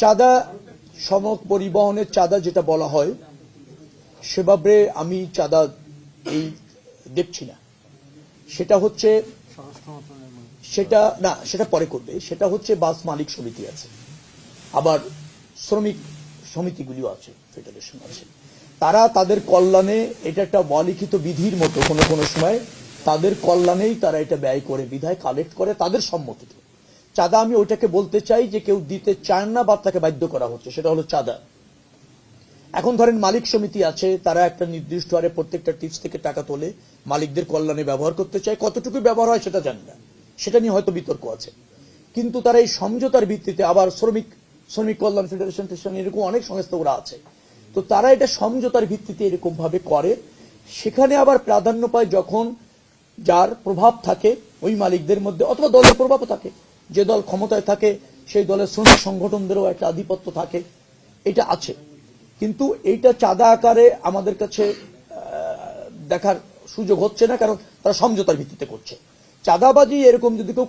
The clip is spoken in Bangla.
চাঁদা সড়ক পরিবহনের চাঁদা যেটা বলা হয় সেভাবে আমি চাঁদা এই দেখছি না। সেটা হচ্ছে সেটা পরে করবে। সেটা হচ্ছে বাস মালিক সমিতি আছে, আবার শ্রমিক সমিতিগুলিও আছে, ফেডারেশন আছে। তারা তাদের কল্যাণে, এটা একটা অলিখিত বিধির মতো কোনো কোনো সময় তাদের কল্যাণেই তারা এটা ব্যয় করে, বিধায় কালেক্ট করে তাদের সম্মতিতে। চাঁদা আমি ওইটাকে বলতে চাই যে কেউ দিতে চান না বা তাকে বাধ্য করা হচ্ছে, সেটা হলো চাঁদা। এখন ধরেন মালিক সমিতি আছে, তারা একটা নির্দিষ্ট হারে প্রত্যেকটা টিপস থেকে টাকা তোলে, মালিকদের কল্যাণে ব্যবহার করতে চায়। কতটুকু ব্যবহার হয় সেটা জানি না, সেটা নিয়ে হয়তো বিতর্ক আছে। কিন্তু তারা এই সমঝোতার ভিত্তিতে, আবার শ্রমিক কল্যাণ ফেডারেশন এরকম অনেক সংস্থা ওরা আছে, তো তারা এটা সমঝোতার ভিত্তিতে এরকম ভাবে করে। সেখানে আবার প্রাধান্য পায় যখন যার প্রভাব থাকে ওই মালিকদের মধ্যে, অথবা দলের প্রভাবও থাকে। যে দল ক্ষমতায় থাকে সেই দলের শ্রমিক সংগঠনদেরও একটা আধিপত্য থাকে, এটা আছে। কিন্তু এইটা চাঁদা আকারে আমাদের কাছে দেখার সুযোগ হচ্ছে না, কারণ তারা সমঝোতার ভিত্তিতে করছে। চাঁদাবাজি এরকম যদি কেউ